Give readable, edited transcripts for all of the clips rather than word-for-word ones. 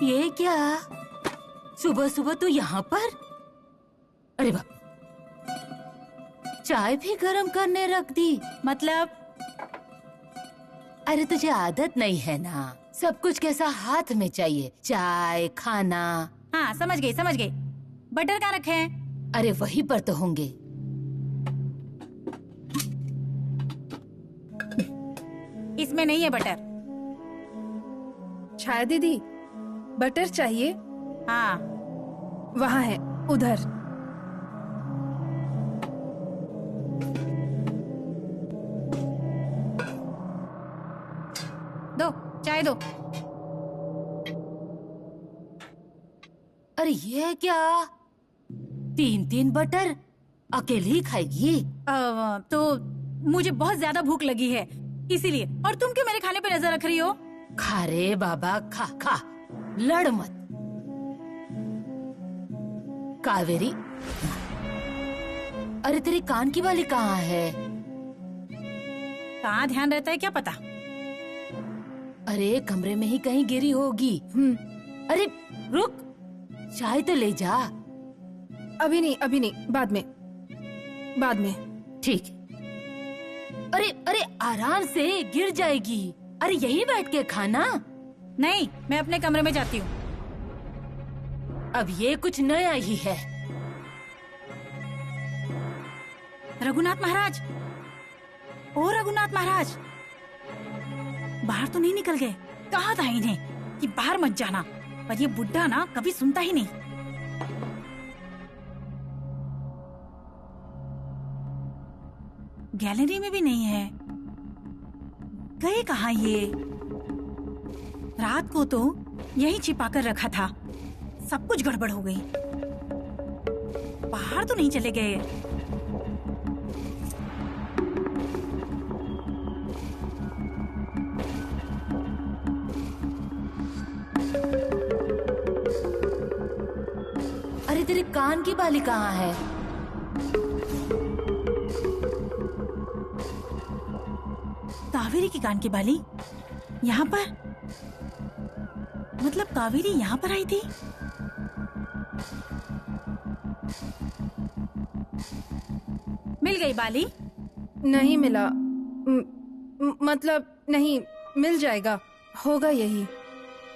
ये क्या? सुबह सुबह तू यहाँ पर? अरे बाप, चाय भी गरम करने रख दी। मतलब? अरे तुझे आदत नहीं है ना, सब कुछ कैसा हाथ में चाहिए, चाय खाना। हाँ समझ गई समझ गई। बटर कहाँ रखे हैं? अरे वहीं पर तो होंगे। इसमें नहीं है बटर। छाया दीदी, बटर चाहिए? हाँ वहाँ है, उधर। दो, चाय दो। अरे ये क्या? 3 बटर अकेले ही खाएगी? तो मुझे बहुत ज्यादा भूख लगी है इसीलिए। और तुम क्यों मेरे खाने पे नजर रख रही हो? खा रे बाबा, खा खा, लड़ मत। कावेरी, अरे तेरी कान की बाली कहाँ है? कहाँ ध्यान रहता है क्या पता। अरे कमरे में ही कहीं गिरी होगी। अरे रुक, चाय तो ले जा। अभी नहीं, बाद में, बाद में। ठीक। अरे अरे आराम से, गिर जाएगी। अरे यहीं बैठ के खाना। नहीं, मैं अपने कमरे में जाती हूँ। अब ये कुछ नया ही है। रघुनाथ महाराज, ओ रघुनाथ महाराज, बाहर तो नहीं निकल गए? कहा था इन्हें कि बाहर मत जाना, पर ये बुड्ढा ना कभी सुनता ही नहीं। गैलरी में भी नहीं है, गए कहाँ ये? रात को तो यही छिपा कर रखा था, सब कुछ गड़बड़ हो गई। बाहर तो नहीं चले गए? अरे तेरे कान की बाली कहाँ है? कावेरी की कान की बाली यहाँ पर? मतलब कावेरी यहाँ पर आई थी? मिल गई बाली? नहीं मिला। मतलब नहीं, मिल जाएगा, होगा यही।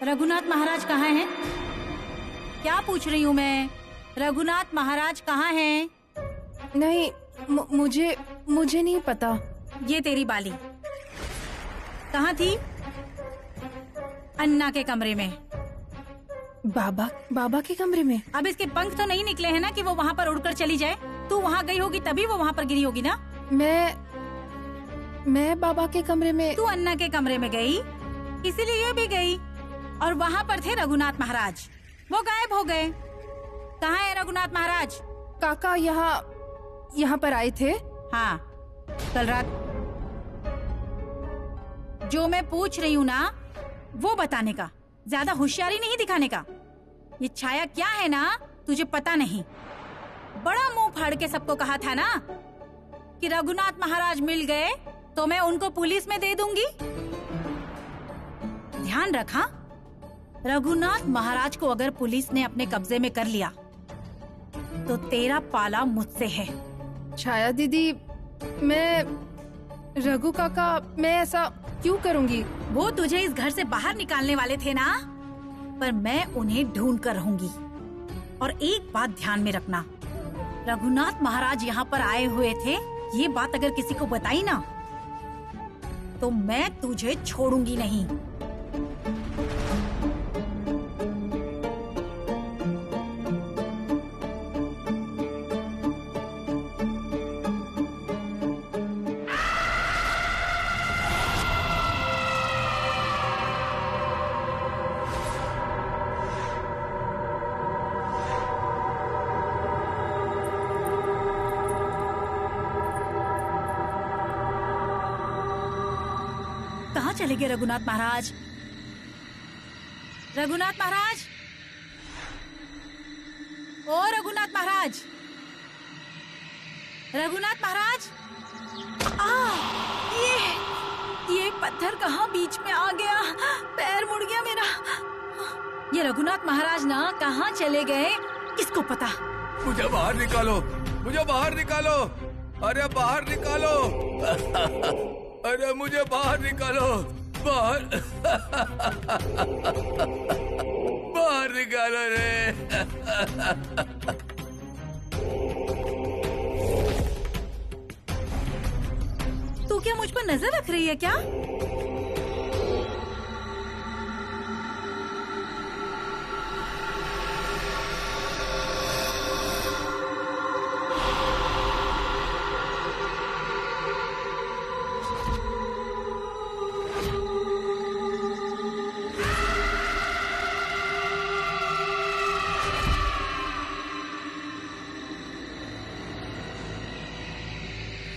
रघुनाथ महाराज कहाँ हैं? क्या पूछ रही हूँ मैं? रघुनाथ महाराज कहाँ हैं? नहीं, मुझे नहीं पता। ये तेरी बाली कहाँ थी? अन्ना के कमरे में। बाबा के कमरे में? अब इसके पंख तो नहीं निकले हैं ना कि वो वहाँ पर उड़कर चली जाए? तू वहाँ गई होगी तभी वो वहाँ पर गिरी होगी ना? मैं बाबा के कमरे में? तू अन्ना के कमरे में गई, इसीलिए ये भी गई। और वहाँ पर थे रघुनाथ महाराज, वो गायब हो गए। कहाँ है रघुनाथ महाराज? काका यहाँ पर आए थे। हाँ, कल रात। जो मैं पूछ रही हूँ ना, वो बताने का, ज्यादा होशियारी नहीं दिखाने का। ये छाया क्या है ना, तुझे पता नहीं। बड़ा मुंह फाड़ के सबको कहा था ना कि रघुनाथ महाराज मिल गए तो मैं उनको पुलिस में दे दूंगी। ध्यान रखा, रघुनाथ महाराज को अगर पुलिस ने अपने कब्जे में कर लिया तो तेरा पाला मुझसे है। छाया दीदी, मैं रघु काका, मैं ऐसा क्यों करूंगी? वो तुझे इस घर से बाहर निकालने वाले थे ना, पर मैं उन्हें ढूंढ कर रहूंगी। और एक बात ध्यान में रखना, रघुनाथ महाराज यहाँ पर आए हुए थे, ये बात अगर किसी को बताई ना तो मैं तुझे छोड़ूंगी नहीं। कहाँ चले गए रघुनाथ महाराज? रघुनाथ महाराज, ओ रघुनाथ महाराज, रघुनाथ महाराज। ये पत्थर कहाँ बीच में आ गया? पैर मुड़ गया मेरा। ये रघुनाथ महाराज ना कहाँ चले गए किसको पता। मुझे बाहर निकालो, मुझे बाहर निकालो, अरे बाहर निकालो। अरे मुझे बाहर निकालो, बाहर बाहर निकालो रे। तू क्या मुझ पर नजर रख रही है क्या?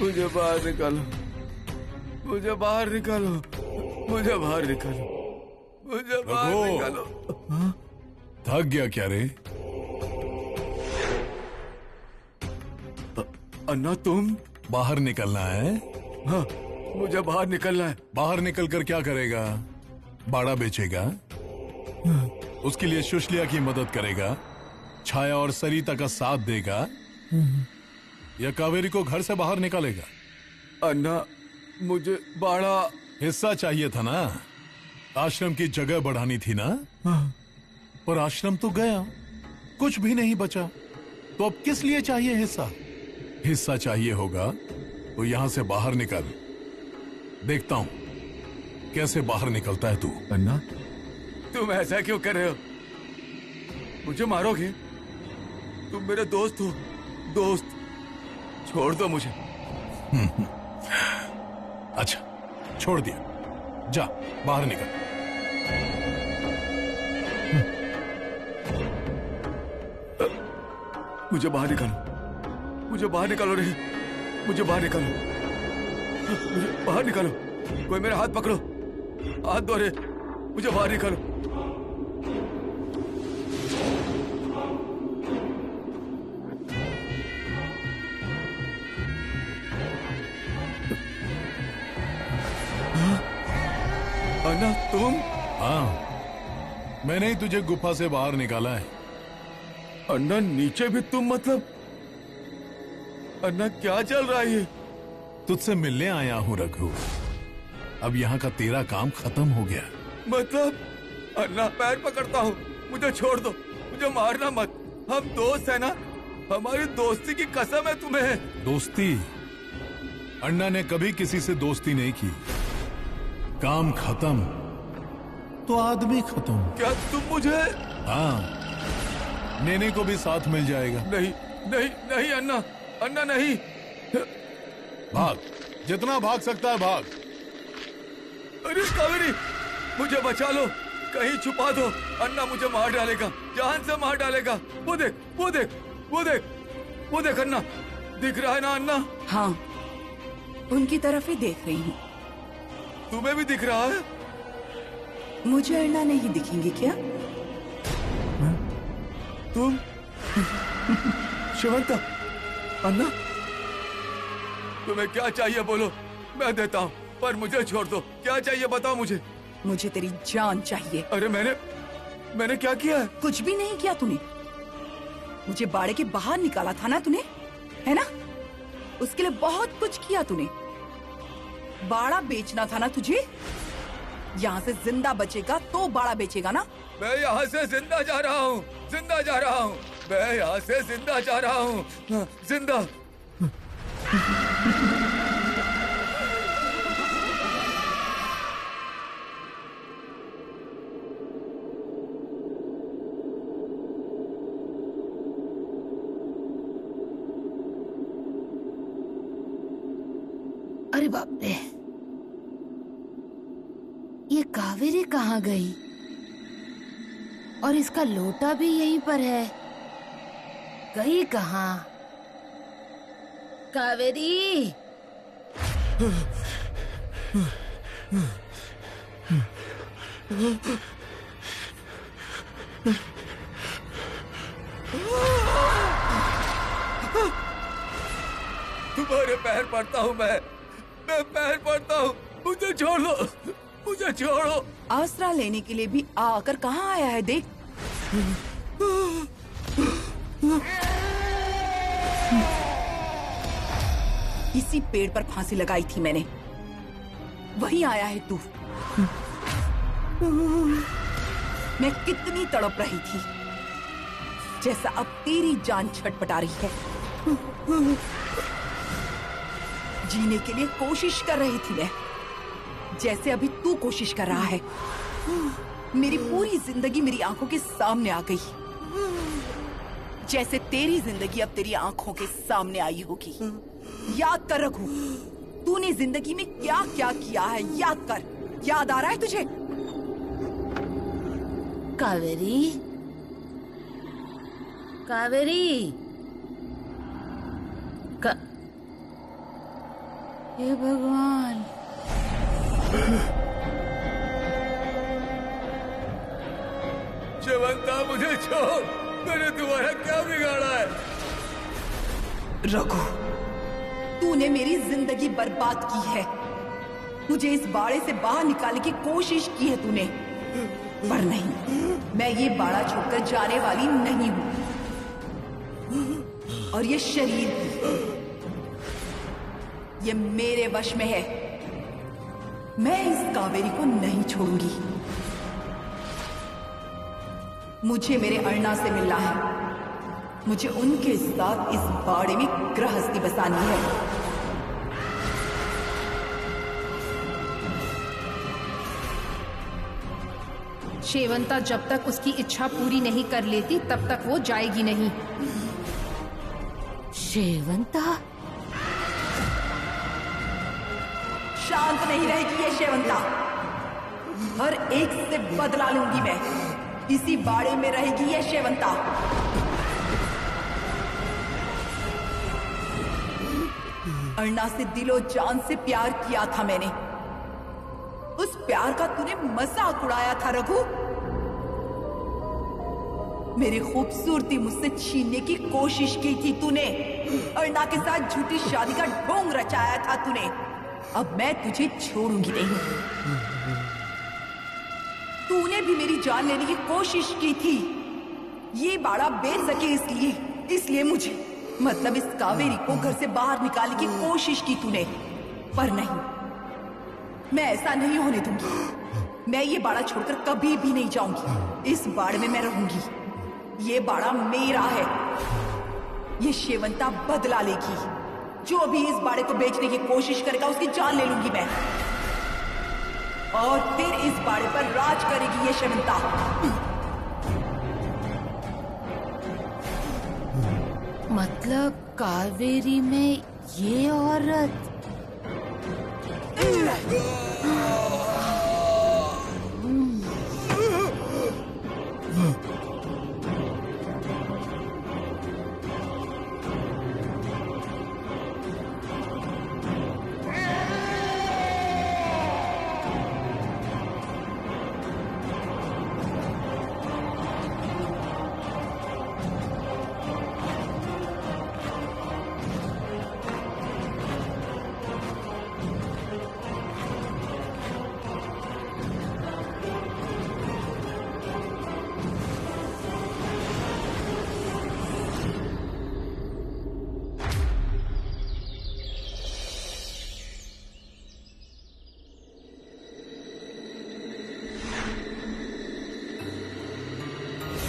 मुझे बाहर निकालो, मुझे बाहर निकालो, मुझे बाहर निकालो, मुझे बाहर रघु। निकालो। थक गया क्या रे? अन्ना तुम? बाहर निकलना है? हाँ, मुझे बाहर निकलना है। बाहर निकल कर क्या करेगा? बाड़ा बेचेगा? उसके लिए सुशलिया की मदद करेगा? छाया और सरिता का साथ देगा? या कावेरी को घर से बाहर निकालेगा? अन्ना, मुझे बाड़ा हिस्सा चाहिए था ना? आश्रम की जगह बढ़ानी थी ना? पर आश्रम तो गया, कुछ भी नहीं बचा। तो अब किस लिए चाहिए हिस्सा? हिस्सा चाहिए होगा तो यहां से बाहर निकल। देखता हूं कैसे बाहर निकलता है तू। अन्ना, तुम ऐसा क्यों कर रहे हो? मुझे मारोगे? तुम मेरे दोस्त हो, दोस्त। छोड़ दो मुझे। अच्छा, छोड़ दिया। जा, बाहर निकल। मुझे बाहर निकालो, मुझे बाहर निकालो रे, मुझे बाहर निकालो, मुझे बाहर निकालो। कोई मेरा हाथ पकड़ो, हाथ दो रे, मुझे बाहर निकालो। अन्ना, तुम? हाँ, मैंने ही तुझे गुफा से बाहर निकाला है। अन्ना, नीचे भी तुम? मतलब अन्ना, क्या चल रहा है ये? तुझसे मिलने आया हूँ रघु। अब यहाँ का तेरा काम खत्म हो गया। मतलब? अन्ना, पैर पकड़ता हूँ, मुझे छोड़ दो, मुझे मारना मत। हम दोस्त है ना, हमारी दोस्ती की कसम है तुम्हें। दोस्ती? अन्ना ने कभी किसी से दोस्ती नहीं की। काम खत्म तो आदमी खत्म। क्या तुम मुझे? हाँ, नेने को भी साथ मिल जाएगा। नहीं नहीं नहीं अन्ना, अन्ना नहीं। भाग, जितना भाग सकता है भाग। अरे कावेरी, मुझे बचा लो, कहीं छुपा दो। अन्ना मुझे मार डालेगा, जान से मार डालेगा। वो देख, वो देख, वो देख, वो देख अन्ना, दिख रहा है ना अन्ना? हाँ, उनकी तरफ ही देख रही हूँ। तुम्हें भी दिख रहा है? मुझे अन्ना नहीं दिखेंगे क्या? तुम? शिवंता, अन्ना, तुम्हें क्या चाहिए बोलो, मैं देता हूँ, पर मुझे छोड़ दो। क्या चाहिए बताओ मुझे। मुझे तेरी जान चाहिए। अरे मैंने क्या किया है? कुछ भी नहीं किया तूने। मुझे बाड़े के बाहर निकाला था ना तूने, है ना? उसके लिए बहुत कुछ किया तूने। बाड़ा बेचना था ना तुझे? यहाँ से जिंदा बचेगा तो बाड़ा बेचेगा ना? मैं यहाँ से जिंदा जा रहा हूँ, जिंदा जा रहा हूँ, मैं यहाँ से जिंदा जा रहा हूँ, जिंदा। अरे बाप रे, ये कावेरी कहाँ गई? और इसका लोटा भी यहीं पर है। गई कहाँ? कावेरी! तुम्हारे पैर पड़ता हूँ मैं पैर पड़ता हूँ, मुझे छोड़ो, मुझे छोड़ो। आसरा लेने के लिए भी आकर कहाँ आया है देख। इसी पेड़ पर फांसी लगाई थी मैंने, वहीं आया है तू। मैं कितनी तड़प रही थी, जैसा अब तेरी जान छटपटा रही है। जीने के लिए कोशिश कर रही थी मैं, जैसे अभी तू कोशिश कर रहा है। मेरी पूरी जिंदगी मेरी आंखों के सामने आ गई, जैसे तेरी जिंदगी अब तेरी आंखों के सामने आई होगी। याद कर रघु, तूने जिंदगी में क्या क्या किया है, याद कर। याद आ रहा है तुझे? कावेरी, कावेरी, हे भगवान। शेवंता मुझे छोड़, मैंने तुम्हारा क्या बिगाड़ा है? रघु, तूने मेरी जिंदगी बर्बाद की है। मुझे इस बाड़े से बाहर निकालने की कोशिश की है तूने, पर नहीं, मैं ये बाड़ा छोड़कर जाने वाली नहीं हूं। और ये शरीर भी, ये मेरे वश में है। मैं इस कावेरी को नहीं छोड़ूंगी। मुझे मेरे अर्णा से मिलना है। मुझे उनके साथ इस बाड़े में गृहस्थी बसानी है। शेवंता जब तक उसकी इच्छा पूरी नहीं कर लेती तब तक वो जाएगी नहीं। शेवंता? शांत नहीं रहेगी ये शेवंता। हर एक से बदला लूंगी मैं। इसी बाड़े में रहेगी ये शेवंता। अर्णा से दिलो जान से प्यार किया था मैंने। उस प्यार का तूने मजाक उड़ाया था रघु। मेरी खूबसूरती मुझसे छीनने की कोशिश की थी तूने। अर्णा के साथ झूठी शादी का ढोंग रचाया था तूने। अब मैं तुझे छोड़ूंगी नहीं। तूने भी मेरी जान लेने की कोशिश की थी। ये बाड़ा बेच सके इसलिए मुझे, मतलब इस कावेरी को घर से बाहर निकालने की कोशिश की तूने, पर नहीं, मैं ऐसा नहीं होने दूंगी। मैं ये बाड़ा छोड़कर कभी भी नहीं जाऊंगी। इस बाड़े में मैं रहूंगी। ये बाड़ा मेरा है। ये शेवंता बदला लेगी। जो भी इस बाड़े को बेचने की कोशिश करेगा उसकी जान ले लूंगी मैं। और फिर इस बाड़े पर राज करेगी ये शेवंता। मतलब कावेरी में ये औरत?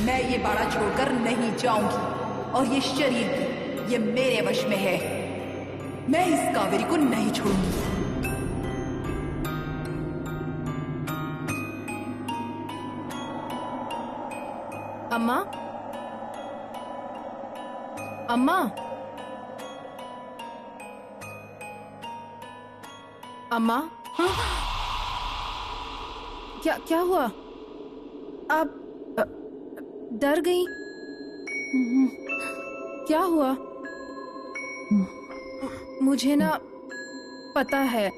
मैं ये बाड़ा छोड़कर नहीं जाऊंगी। और ये शरीर भी, ये मेरे वश में है। मैं इस कावेरी को नहीं छोड़ूंगी। अम्मा, अम्मा, अम्मा, क्या हुआ? आप डर गई? क्या हुआ? मुझे ना पता है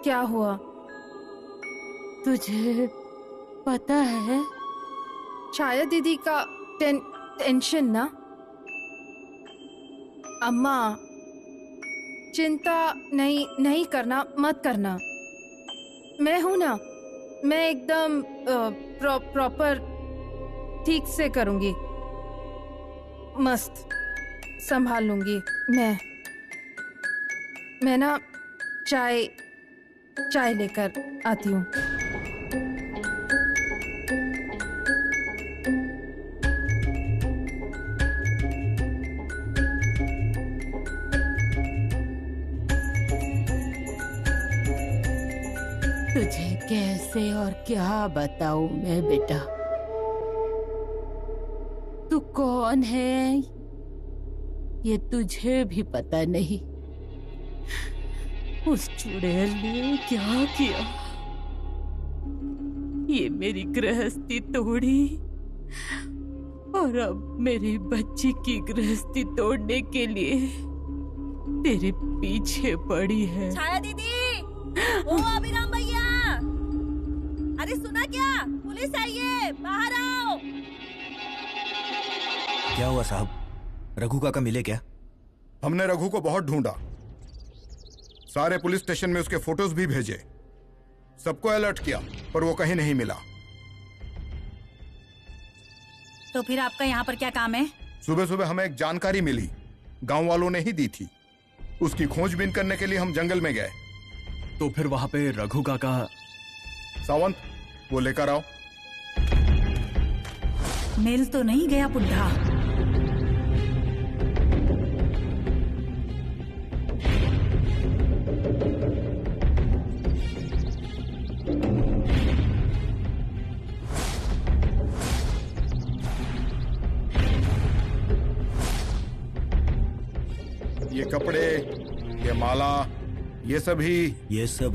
क्या हुआ। तुझे पता है? शायद दीदी का टेंशन ना। अम्मा, चिंता नहीं करना, मत करना। मैं हूं ना, मैं एकदम प्रॉपर ठीक से करूंगी, मस्त संभाल लूंगी। मैं ना चाय लेकर आती हूँ। तुझे कैसे और क्या बताऊं मैं बेटा? तू कौन है ये तुझे भी पता नहीं। उस चुड़ैल ने क्या किया? ये मेरी गृहस्थी तोड़ी और अब मेरी बच्ची की गृहस्थी तोड़ने के लिए तेरे पीछे पड़ी है। छाया दीदी, ओ अभिराम भैया, अरे सुना क्या? पुलिस आई है, बाहर आओ। क्या हुआ साहब? रघु काका मिले क्या? हमने रघु को बहुत ढूंढा, सारे पुलिस स्टेशन में उसके फोटोज भी भेजे, सबको अलर्ट किया, पर वो कहीं नहीं मिला। तो फिर आपका यहाँ पर क्या काम है? सुबह सुबह हमें एक जानकारी मिली, गांव वालों ने ही दी थी। उसकी खोजबीन करने के लिए हम जंगल में गए। तो फिर वहां पे रघु काका? सावंत, वो लेकर आओ। मिल तो नहीं गया बुढ़ा? ये कपड़े, ये माला, ये सब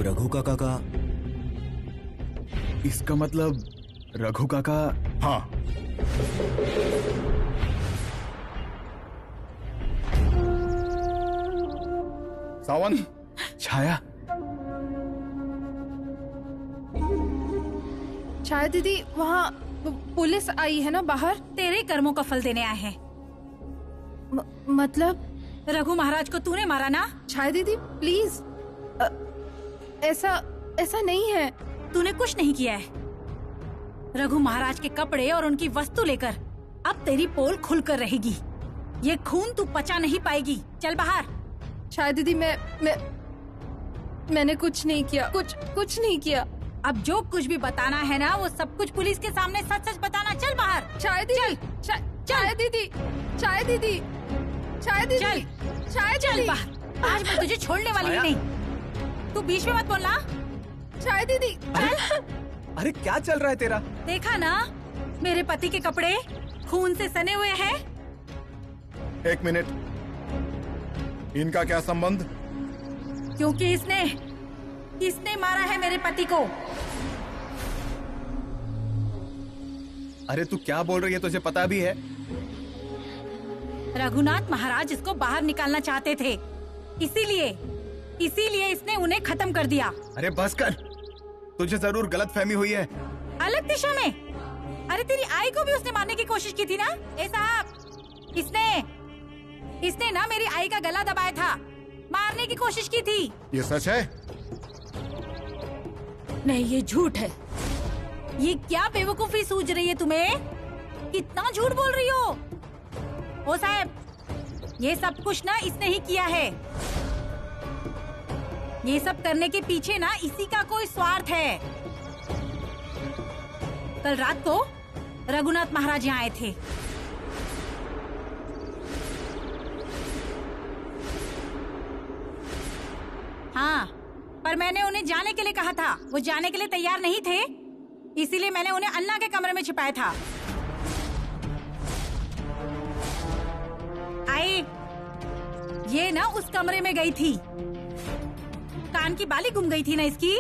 रघु काका का? इसका मतलब रघु काका? हाँ। सावंत, छाया? छाया दीदी, वहाँ पुलिस आई है ना बाहर? तेरे कर्मों का फल देने आए हैं। मतलब? रघु महाराज को तूने मारा ना? छाया दीदी प्लीज, ऐसा नहीं है। तूने कुछ नहीं किया है। रघु महाराज के कपड़े और उनकी वस्तु लेकर अब तेरी पोल खुलकर रहेगी। ये खून तू पचा नहीं पाएगी। चल बाहर। छाया दीदी, मैंने कुछ नहीं किया, कुछ नहीं किया। अब जो कुछ भी बताना है ना, वो सब कुछ पुलिस के सामने सच सच बताना। चल बाहर। छाया दीदी, छाया दीदी, छाया दीदी, छाया दीदी, चल, छाया चल दीदी। बाहर। आज मैं तुझे छोड़ने वाली ही नहीं। तू बीच में मत बोलना। छाया दीदी, अरे क्या चल रहा है तेरा? देखा ना, मेरे पति के कपड़े खून से सने हुए हैं। एक मिनट, इनका क्या संबंध? क्योंकि इसने मारा है मेरे पति को। अरे तू क्या बोल रही है? तुझे पता भी है? रघुनाथ महाराज इसको बाहर निकालना चाहते थे, इसीलिए इसने उन्हें खत्म कर दिया। अरे बस कर, तुझे जरूर गलतफहमी हुई है। अलग दिशा में? अरे तेरी आई को भी उसने मारने की कोशिश की थी ना? ए साहब, इसने ना मेरी आई का गला दबाया था, मारने की कोशिश की थी। ये सच है? नहीं, ये झूठ है। ये क्या बेवकूफी सूझ रही है तुम्हें? कितना झूठ बोल रही हो? ओ साहब, ये सब कुछ ना इसने ही किया है। ये सब करने के पीछे ना इसी का कोई स्वार्थ है। कल रात को रघुनाथ महाराज यहाँ आए थे। हाँ, पर मैंने उन्हें जाने के लिए कहा था। वो जाने के लिए तैयार नहीं थे, इसीलिए मैंने उन्हें अन्ना के कमरे में छिपाया था। आई, ये ना उस कमरे में गई थी। कान की बाली गुम गई थी ना इसकी,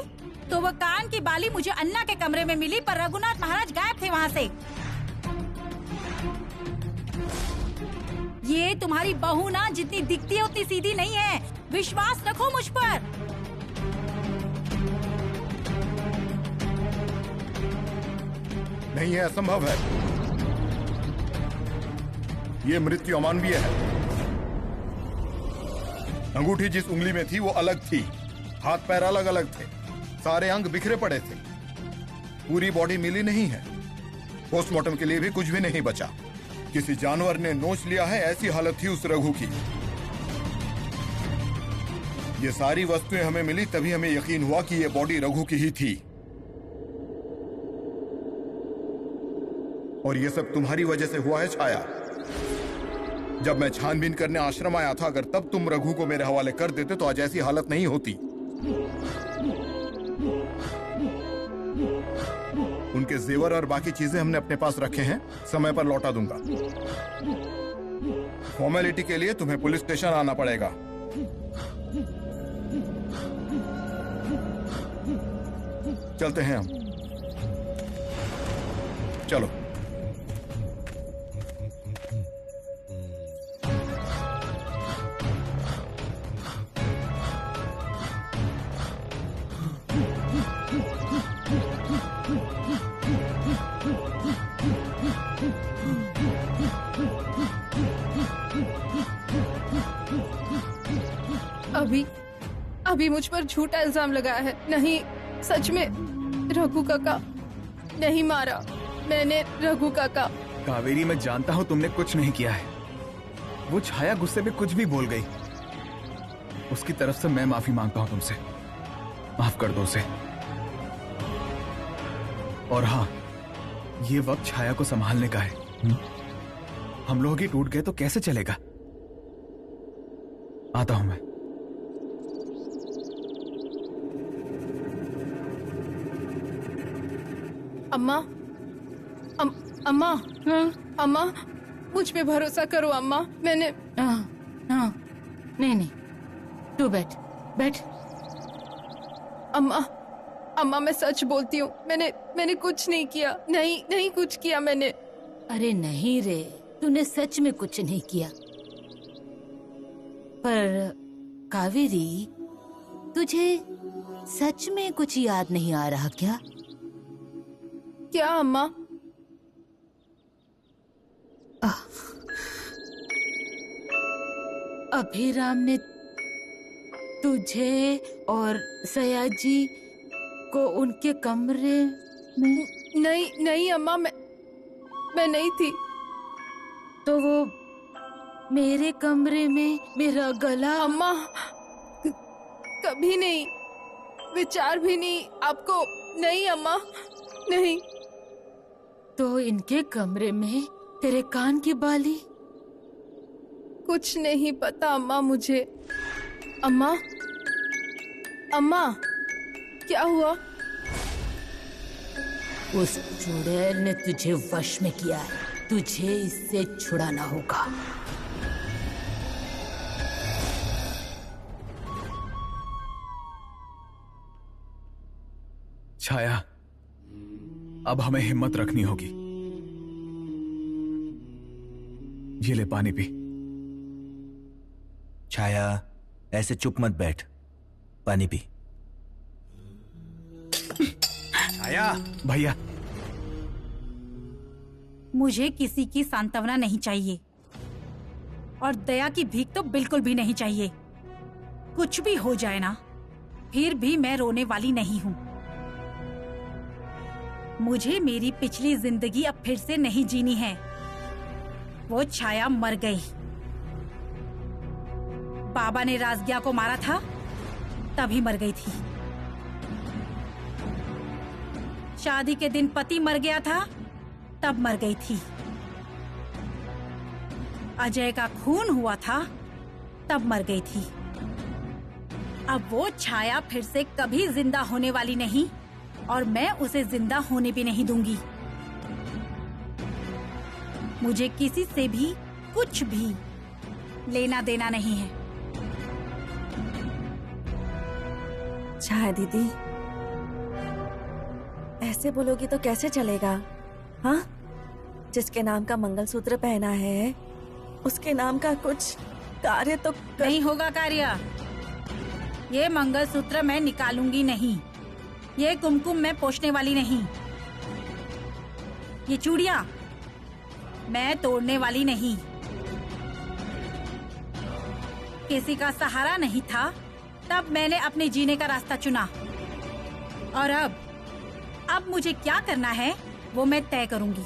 तो वो कान की बाली मुझे अन्ना के कमरे में मिली, पर रघुनाथ महाराज गायब थे वहाँ से। ये तुम्हारी बहू ना जितनी दिखती है उतनी सीधी नहीं है। विश्वास रखो मुझ पर। नहीं, है असंभव है। ये मृत्यु अमानवीय है। अंगूठी जिस उंगली में थी वो अलग थी, हाथ पैर अलग अलग थे, सारे अंग बिखरे पड़े थे, पूरी बॉडी मिली नहीं है। पोस्टमार्टम के लिए भी कुछ भी नहीं बचा। किसी जानवर ने नोच लिया है, ऐसी हालत थी उस रघु की। ये सारी वस्तुएं हमें मिली तभी हमें यकीन हुआ कि ये बॉडी रघु की ही थी। और ये सब तुम्हारी वजह से हुआ है छाया। जब मैं छानबीन करने आश्रम आया था, अगर तब तुम रघु को मेरे हवाले कर देते तो आज ऐसी हालत नहीं होती। उनके जेवर और बाकी चीजें हमने अपने पास रखे हैं, समय पर लौटा दूंगा। फॉर्मेलिटी के लिए तुम्हें पुलिस स्टेशन आना पड़ेगा। चलते हैं हम। चलो। अभी मुझ पर झूठा इल्जाम लगाया है। नहीं, सच में रघु काका नहीं मारा मैंने। रघु काका। कावेरी, मैं जानता हूँ तुमने कुछ नहीं किया है। वो छाया गुस्से में कुछ भी बोल गई। उसकी तरफ से मैं माफी मांगता हूँ तुमसे। माफ कर दो उसे। और हाँ, ये वक्त छाया को संभालने का है। हम लोग ही टूट गए तो कैसे चलेगा। आता हूं मैं। अम्मा, अम्मा, अम्मा, मुझ पे भरोसा करो अम्मा। मैंने नहीं, तू बैठ। अम्मा, मैं सच बोलती हूँ। मैंने कुछ नहीं किया। नहीं कुछ किया मैंने। अरे नहीं रे, तूने सच में कुछ नहीं किया। पर कावेरी, तुझे सच में कुछ याद नहीं आ रहा क्या? क्या अम्मा? अभिराम ने तुझे और सयाजी को उनके कमरे में? नहीं अम्मा, मैं नहीं थी। तो वो मेरे कमरे में मेरा गला? अम्मा, कभी नहीं, विचार भी नहीं आपको। नहीं अम्मा, नहीं। तो इनके कमरे में तेरे कान की बाली? कुछ नहीं पता अम्मा मुझे। अम्मा, क्या हुआ? उस चुड़ैल ने तुझे वश में किया है। तुझे इससे छुड़ाना होगा। छाया, अब हमें हिम्मत रखनी होगी। ये ले पानी पी। छाया, ऐसे चुप मत बैठ, पानी पी। छाया, भैया। मुझे किसी की सांत्वना नहीं चाहिए और दया की भीख तो बिल्कुल भी नहीं चाहिए। कुछ भी हो जाए ना, फिर भी मैं रोने वाली नहीं हूँ। मुझे मेरी पिछली जिंदगी अब फिर से नहीं जीनी है। वो छाया मर गई। बाबा ने राजगिया को मारा था, तभी मर गई थी। शादी के दिन पति मर गया था, तब मर गई थी। अजय का खून हुआ था, तब मर गई थी। अब वो छाया फिर से कभी जिंदा होने वाली नहीं और मैं उसे जिंदा होने भी नहीं दूंगी। मुझे किसी से भी कुछ भी लेना देना नहीं है। छाया दीदी, ऐसे बोलोगी तो कैसे चलेगा? हाँ, जिसके नाम का मंगलसूत्र पहना है उसके नाम का कुछ कार्य तो नहीं होगा। कार्य ये मंगलसूत्र मैं निकालूंगी नहीं। ये कुमकुम मैं पोंछने वाली नहीं। ये चूड़ियां मैं तोड़ने वाली नहीं। किसी का सहारा नहीं था, तब मैंने अपने जीने का रास्ता चुना। और अब मुझे क्या करना है वो मैं तय करूंगी।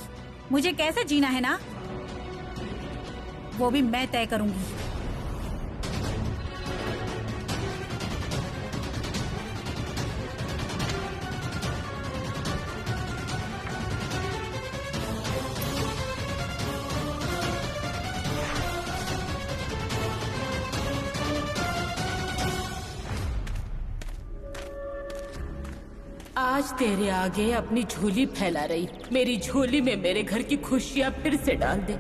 मुझे कैसे जीना है ना, वो भी मैं तय करूंगी। आज तेरे आगे अपनी झोली फैला रही, मेरी झोली में मेरे घर की खुशियाँ फिर से डाल दे।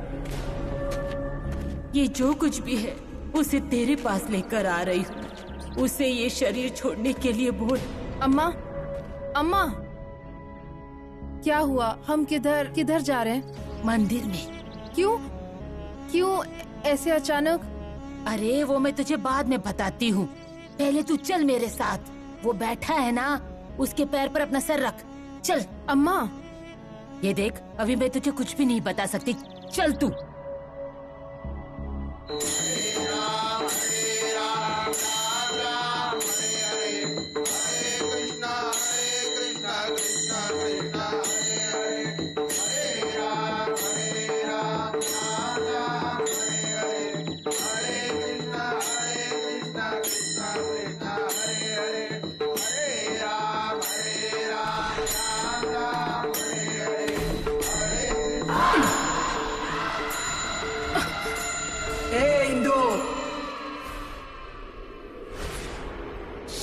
ये जो कुछ भी है उसे तेरे पास लेकर आ रही हूँ। उसे ये शरीर छोड़ने के लिए बोल। अम्मा, अम्मा, क्या हुआ? हम किधर जा रहे हैं? मंदिर में। क्यों ऐसे अचानक? अरे वो मैं तुझे बाद में बताती हूँ, पहले तू चल मेरे साथ। वो बैठा है ना, उसके पैर पर अपना सर रख। चल। अम्मा, ये देख, अभी मैं तुझे कुछ भी नहीं बता सकती। चल तू।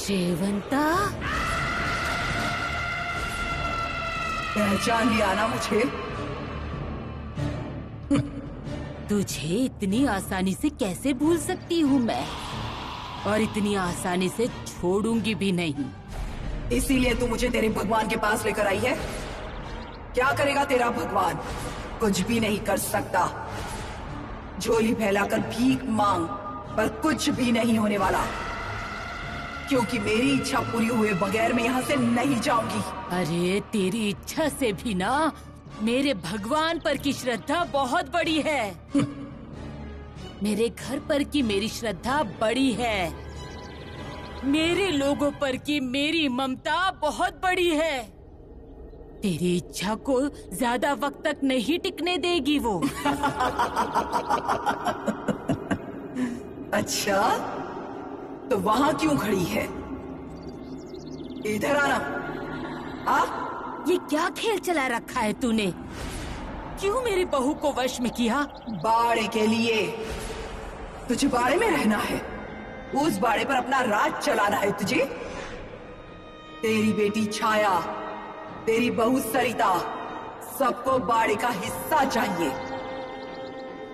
शेवंता, पहचान लिया ना मुझे? तुझे इतनी आसानी से कैसे भूल सकती हूँ मैं, और इतनी आसानी से छोड़ूंगी भी नहीं। इसीलिए तू मुझे तेरे भगवान के पास लेकर आई है? क्या करेगा तेरा भगवान? कुछ भी नहीं कर सकता। झोली फैलाकर भीख मांग, पर कुछ भी नहीं होने वाला, क्योंकि मेरी इच्छा पूरी हुए बगैर मैं यहाँ से नहीं जाऊंगी। अरे तेरी इच्छा से भी ना मेरे भगवान पर की श्रद्धा बहुत बड़ी है। मेरे घर पर की मेरी श्रद्धा बड़ी है। मेरे लोगों पर की मेरी ममता बहुत बड़ी है। तेरी इच्छा को ज्यादा वक्त तक नहीं टिकने देगी वो। अच्छा, तो वहाँ क्यों खड़ी है? इधर आना। ये क्या खेल चला रखा है तूने? क्यों मेरी बहू को वश में किया? बाड़े के लिए। तुझे बाड़े में रहना है, उस बाड़े पर अपना राज चलाना है तुझे। तेरी बेटी छाया, तेरी बहू सरिता, सबको बाड़े का हिस्सा चाहिए,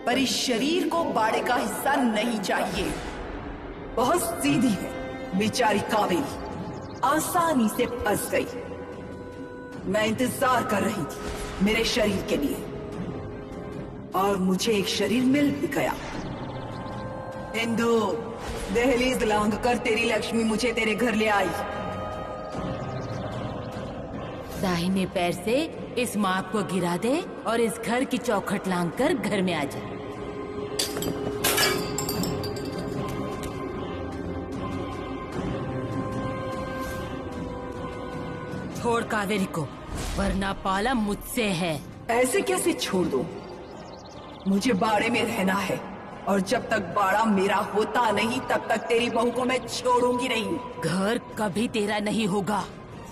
पर इस शरीर को बाड़े का हिस्सा नहीं चाहिए। बहुत सीधी है बेचारी कावेरी, आसानी से फंस गई। मैं इंतजार कर रही थी मेरे शरीर के लिए, और मुझे एक शरीर मिल भी गया। इंदु, दहलीज लांघ कर तेरी लक्ष्मी मुझे तेरे घर ले आई। दाहिने पैर से इस माप को गिरा दे और इस घर की चौखट लांघकर घर में आ जा। छोड़ कावेरी को, वरना पाला मुझसे है। ऐसे कैसे छोड़ दो? मुझे बाड़े में रहना है, और जब तक बाड़ा मेरा होता नहीं तब तक तेरी बहू को मैं छोड़ूंगी नहीं। घर कभी तेरा नहीं होगा,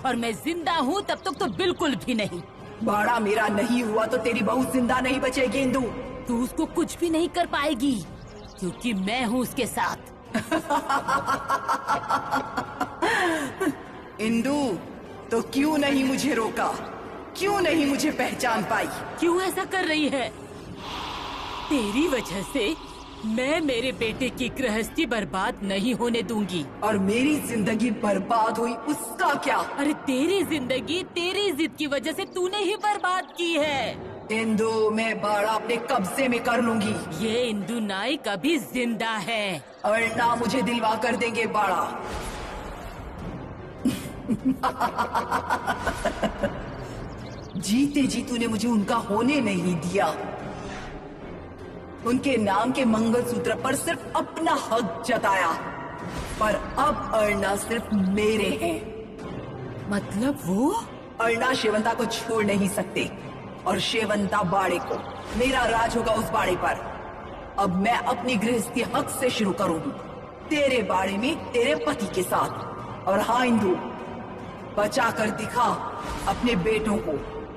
और मैं जिंदा हूँ तब तक तो बिल्कुल भी नहीं। बाड़ा मेरा नहीं हुआ तो तेरी बहू जिंदा नहीं बचेगी इंदु। तू उसको कुछ भी नहीं कर पाएगी, क्योंकि मैं हूँ उसके साथ। इंदु, तो क्यों नहीं मुझे रोका? क्यों नहीं मुझे पहचान पाई? क्यों ऐसा कर रही है? तेरी वजह से मैं मेरे बेटे की गृहस्थी बर्बाद नहीं होने दूंगी। और मेरी जिंदगी बर्बाद हुई उसका क्या? अरे तेरी जिंदगी तेरी जिद की वजह से तूने ही बर्बाद की है। इंदु, मैं बाड़ा अपने कब्जे में कर लूंगी। ये इंदु नाइक अभी जिंदा है, और ना मुझे दिलवा कर देंगे बाड़ा। जीते जी तूने मुझे उनका होने नहीं दिया। उनके नाम के मंगलसूत्र पर सिर्फ अपना हक जताया, पर अब अर्णा सिर्फ मेरे हैं। मतलब वो? अर्णा शेवंता को छोड़ नहीं सकते, और शेवंता बाड़े को। मेरा राज होगा उस बाड़े पर। अब मैं अपनी गृहस्थी हक से शुरू करूंगी, तेरे बाड़े में तेरे पति के साथ। और हाँ इंदु, बचा कर दिखा अपने बेटों को,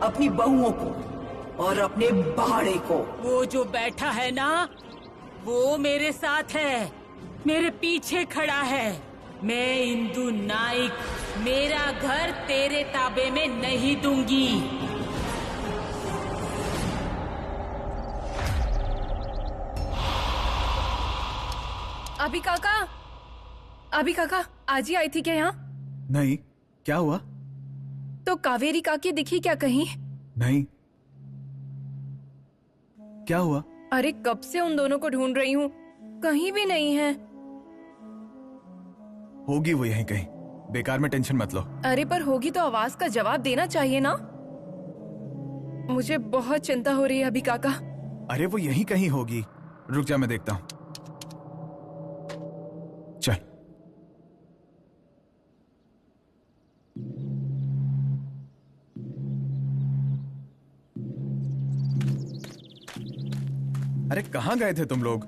अपनी बहुओं को और अपने बाड़े को। वो जो बैठा है ना, वो मेरे साथ है, मेरे पीछे खड़ा है। मैं इंदु नाइक मेरा घर तेरे ताबे में नहीं दूंगी। अभी काका आज ही आई थी क्या यहाँ? नहीं, क्या हुआ? तो कावेरी काकी दिखी क्या कहीं? नहीं, क्या हुआ? अरे कब से उन दोनों को ढूंढ रही हूँ, कहीं भी नहीं है। होगी वो यहीं कहीं, बेकार में टेंशन मत लो। अरे पर होगी तो आवाज का जवाब देना चाहिए ना। मुझे बहुत चिंता हो रही है अभी काका। अरे वो यहीं कहीं होगी, रुक जा मैं देखता हूँ। चल। अरे कहाँ गए थे तुम लोग?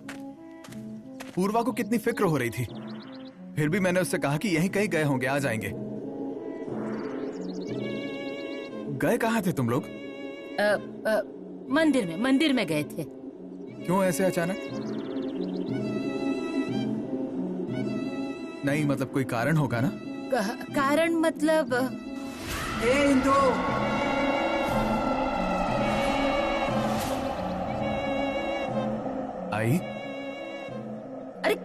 पूर्वा को कितनी फिक्र हो रही थी, फिर भी मैंने उससे कहा कि यहीं कहीं गए होंगे, आ जाएंगे। गए कहाँ थे तुम लोग? मंदिर में गए थे। क्यों ऐसे अचानक? नहीं मतलब कोई कारण होगा ना? कारण मतलब इंदु, आई? अरे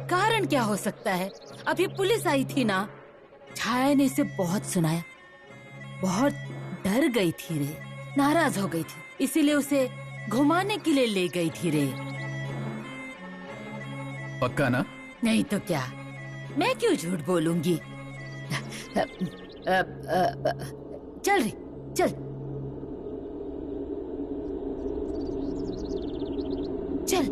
कारण क्या हो सकता है? अभी पुलिस आई थी ना, छाया ने इसे बहुत सुनाया, बहुत डर गई थी रे, नाराज हो गई थी, इसीलिए उसे घुमाने के लिए ले गई थी रे। पक्का ना? नहीं तो क्या, मैं क्यों झूठ बोलूंगी। चल रे चल चल।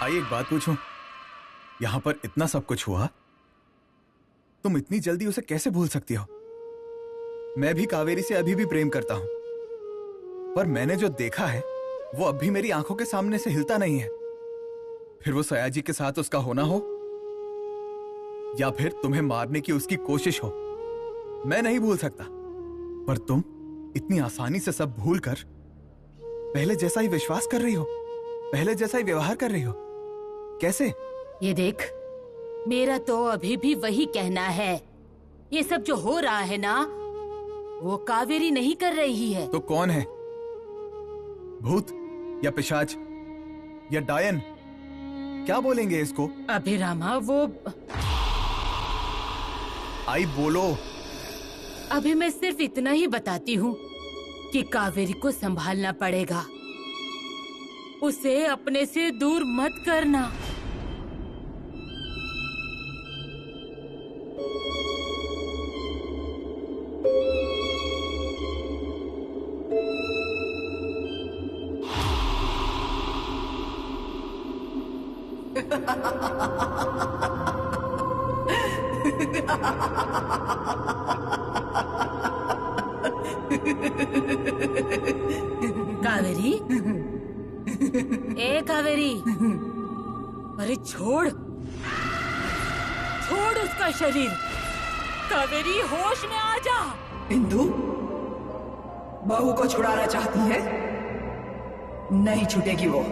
आई एक बात पूछूं? यहां पर इतना सब कुछ हुआ, तुम इतनी जल्दी उसे कैसे भूल सकती हो? मैं भी कावेरी से अभी भी प्रेम करता हूं, पर मैंने जो देखा है वो अब भी मेरी आंखों के सामने से हिलता नहीं है। फिर वो सयाजी के साथ उसका होना हो या फिर तुम्हें मारने की उसकी कोशिश हो, मैं नहीं भूल सकता। पर तुम इतनी आसानी से सब भूल कर पहले जैसा ही विश्वास कर रही हो, पहले जैसा ही व्यवहार कर रही हो, कैसे? ये देख, मेरा तो अभी भी वही कहना है, ये सब जो हो रहा है ना, वो कावेरी नहीं कर रही है। तो कौन है? भूत या पिशाच या डायन? क्या बोलेंगे इसको? अभिरामा वो आई बोलो। अभी मैं सिर्फ इतना ही बताती हूँ कि कावेरी को संभालना पड़ेगा, उसे अपने से दूर मत करना। कावेरी, ए कावेरी, अरे छोड़ उसका शरीर। कावेरी होश में आ जा। इंदु, बहू को छुड़ाना चाहती है? नहीं छूटेगी वो।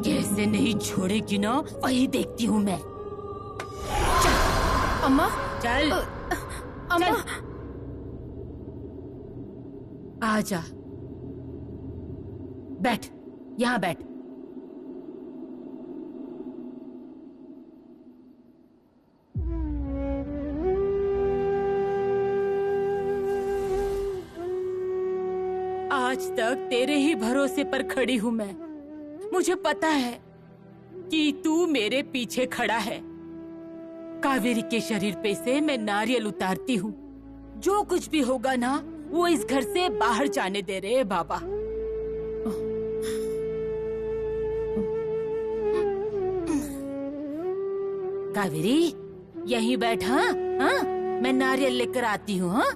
कैसे नहीं छोड़ेगी ना, वही देखती हूँ मैं। चल अम्मा, चल अम्मा, चल। आजा, बैठ, यहाँ बैठ। आज तक तेरे ही भरोसे पर खड़ी हूँ मैं। मुझे पता है कि तू मेरे पीछे खड़ा है। कावेरी के शरीर पे से मैं नारियल उतारती हूँ। जो कुछ भी होगा ना, वो इस घर से बाहर जाने दे रहे बाबा। कावेरी यहीं बैठ। हाँ हाँ, मैं नारियल लेकर आती हूँ। हाँ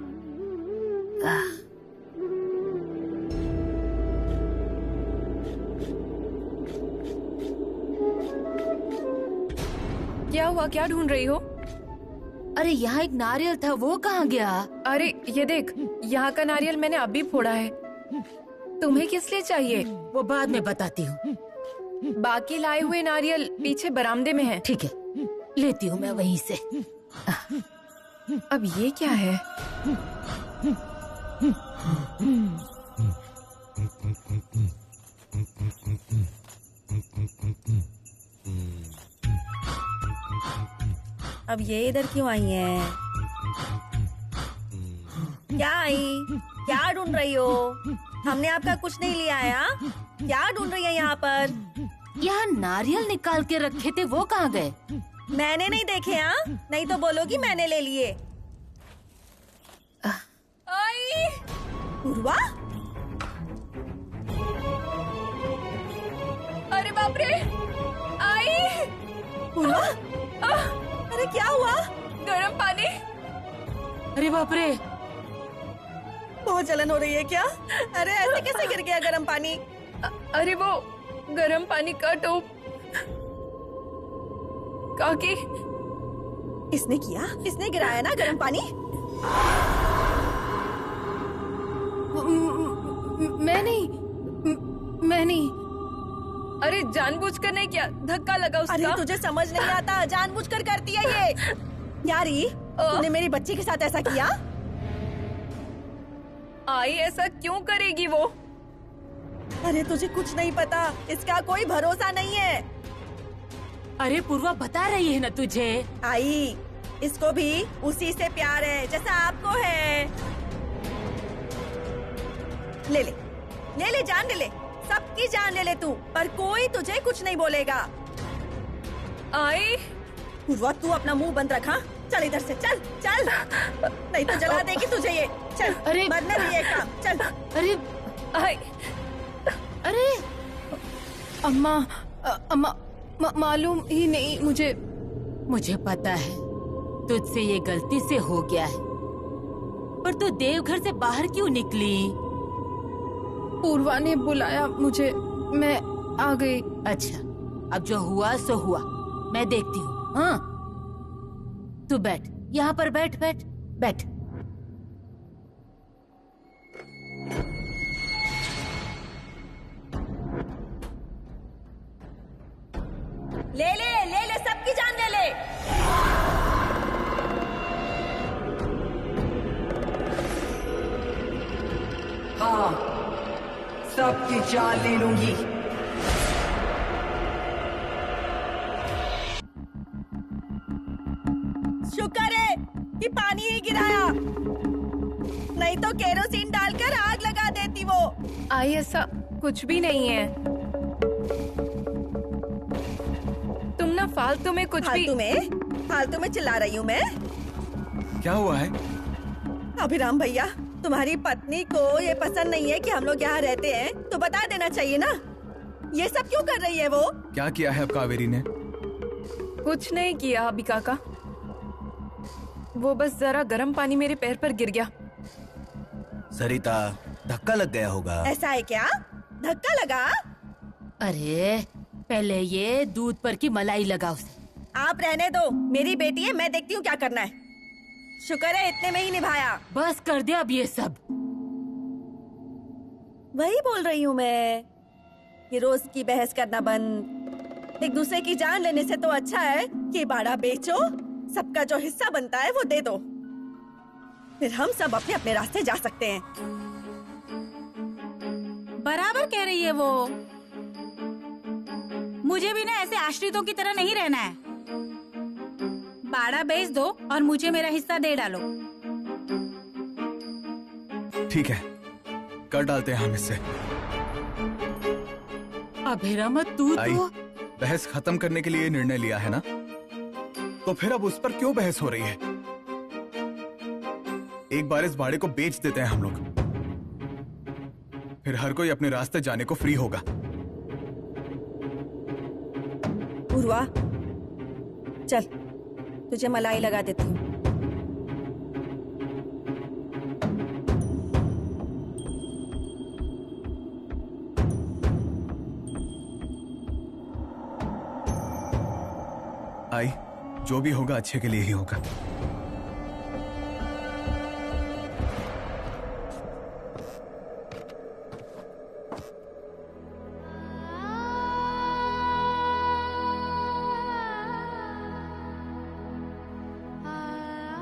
क्या हुआ? क्या ढूंढ रही हो? अरे यहाँ एक नारियल था, वो कहाँ गया? अरे ये देख, यहाँ का नारियल मैंने अभी फोड़ा है। तुम्हें किस लिए चाहिए? वो बाद में बताती हूँ। बाकी लाए हुए नारियल पीछे बरामदे में है। ठीक है, लेती हूँ मैं वहीं से। अब ये क्या है? अब ये इधर क्यों आई हैं? क्या आई? क्या ढूंढ रही हो? हमने आपका कुछ नहीं लिया है। हाँ? क्या ढूंढ रही है यहाँ पर? यहाँ नारियल निकाल के रखे थे, वो कहाँ गए? मैंने नहीं देखे। हाँ, नहीं तो बोलोगी मैंने ले लिए। आई पूर्वा, अरे बाप रे! आई! पूर्वा, अरे क्या हुआ? गरम पानी। अरे बाप रे! बहुत जलन हो रही है क्या? अरे ऐसे कैसे गिर गया गर्म पानी? अरे वो गरम पानी का टोप काकी। इसने किया? इसने गिराया ना गरम पानी? मैं नहीं। अरे जानबूझकर नहीं किया, धक्का लगा उसका। अरे तुझे समझ नहीं आता, जानबूझकर करती है ये। यारी, तूने मेरी बच्ची के साथ ऐसा किया? आई ऐसा क्यों करेगी वो? अरे तुझे कुछ नहीं पता, इसका कोई भरोसा नहीं है। अरे पूर्वा बता रही है ना तुझे। आई, इसको भी उसी से प्यार है जैसा आपको है। ले ले, ले ले, जान ले ले, सबकी जान ले ले तू, पर कोई तुझे कुछ नहीं बोलेगा। आई पूर्वा, तू अपना मुंह बंद रखा। चल इधर से, चल चल, नहीं तो जला देगी तुझे ये। चल, अरे बदला भी ये काम, चल। अरे आई, अरे अम्मा मालूम ही नहीं मुझे पता है तुझसे ये गलती से हो गया है, पर तू देवघर से बाहर क्यों निकली? पूर्वा ने बुलाया मुझे, मैं आ गई। अच्छा, अब जो हुआ सो हुआ, मैं देखती हूँ। हाँ, तू बैठ, यहाँ पर बैठ बैठ बैठ। ले ले, ले ले, सबकी जान ले ले। हाँ, सबकी जान ले लूंगी। शुक्र है कि पानी ही गिराया, नहीं तो केरोसिन डालकर आग लगा देती वो। आई ऐसा कुछ भी नहीं है। तुम ना फालतू में कुछ भी। फालतू में चिल्ला रही हूँ मैं? क्या हुआ है? अभिराम भैया, तुम्हारी पत्नी को ये पसंद नहीं है कि हम लोग यहाँ रहते हैं, तो बता देना चाहिए ना। ये सब क्यों कर रही है वो? क्या किया है अब कावेरी ने? कुछ नहीं किया अभी काका, वो बस जरा गर्म पानी मेरे पैर पर गिर गया। सरिता, धक्का लग गया होगा। ऐसा है क्या? धक्का लगा? अरे पहले ये दूध पर की मलाई लगाओ उसे। आप रहने दो, मेरी बेटी है, मैं देखती हूँ क्या करना है। शुक्र है इतने में ही निभाया। बस कर दे अब ये सब। वही बोल रही हूँ मैं कि रोज की बहस करना बंद। एक दूसरे की जान लेने से तो अच्छा है कि बाड़ा बेचो, सबका जो हिस्सा बनता है वो दे दो, फिर हम सब अपने अपने रास्ते जा सकते हैं। बराबर कह रही है वो। मुझे भी ना ऐसे आश्रितों की तरह नहीं रहना है। बाड़ा बेच दो और मुझे मेरा हिस्सा दे डालो। ठीक है, कर डालते हैं हम इससे। अभिराम तू आई, तो बहस खत्म करने के लिए निर्णय लिया है ना, तो फिर अब उस पर क्यों बहस हो रही है? एक बार इस बाड़े को बेच देते हैं हम लोग, फिर हर कोई अपने रास्ते जाने को फ्री होगा। पूर्वा, चल तुझे मलाई लगा देती हूँ। आई, जो भी होगा अच्छे के लिए ही होगा।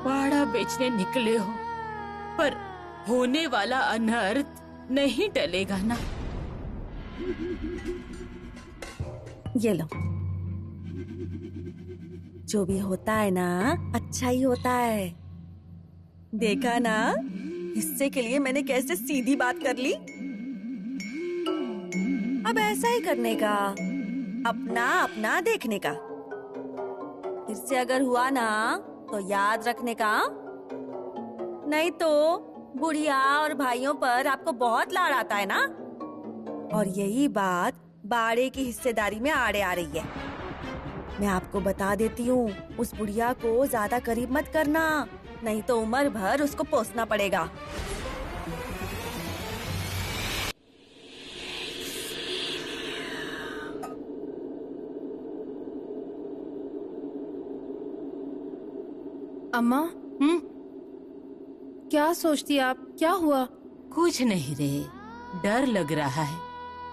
बाड़ा बेचने निकले हो, पर होने वाला अनर्थ नहीं टलेगा ना। ये लो, जो भी होता है ना अच्छा ही होता है। देखा ना, हिस्से के लिए मैंने कैसे सीधी बात कर ली। अब ऐसा ही करने का, अपना अपना देखने का। फिर से अगर हुआ ना तो याद रखने का, नहीं तो बुढ़िया और भाइयों पर आपको बहुत लाड़ आता है ना। और यही बात बाड़े की हिस्सेदारी में आड़े आ रही है। मैं आपको बता देती हूँ, उस बुढ़िया को ज्यादा करीब मत करना, नहीं तो उम्र भर उसको पोसना पड़ेगा। अम्मा, क्या सोचती आप? क्या हुआ? कुछ नहीं रे, डर लग रहा है।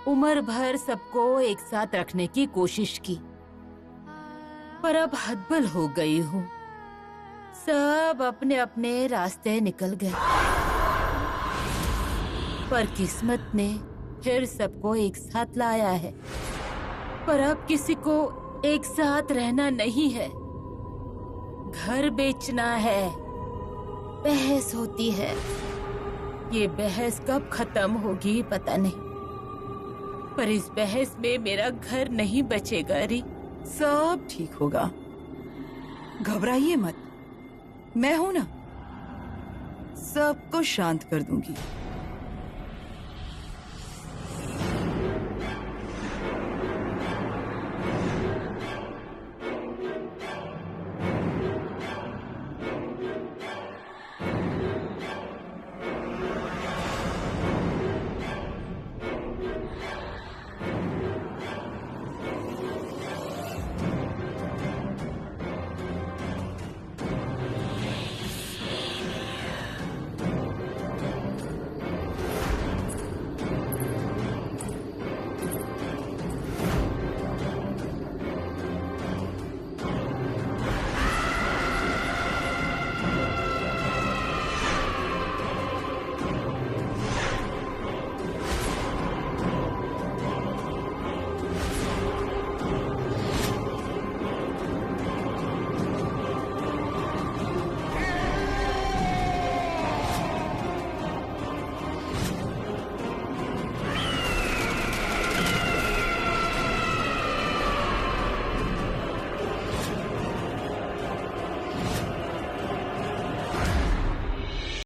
उम्र भर सबको एक साथ रखने की कोशिश की, पर अब हदबल हो गई हूँ। सब अपने अपने रास्ते निकल गए, पर किस्मत ने फिर सबको एक साथ लाया है। पर अब किसी को एक साथ रहना नहीं है, घर बेचना है। बहस होती है, ये बहस कब खत्म होगी पता नहीं, पर इस बहस में मेरा घर नहीं बचेगा री। सब ठीक होगा, घबराइए मत, मैं हूं ना, सबको शांत कर दूंगी।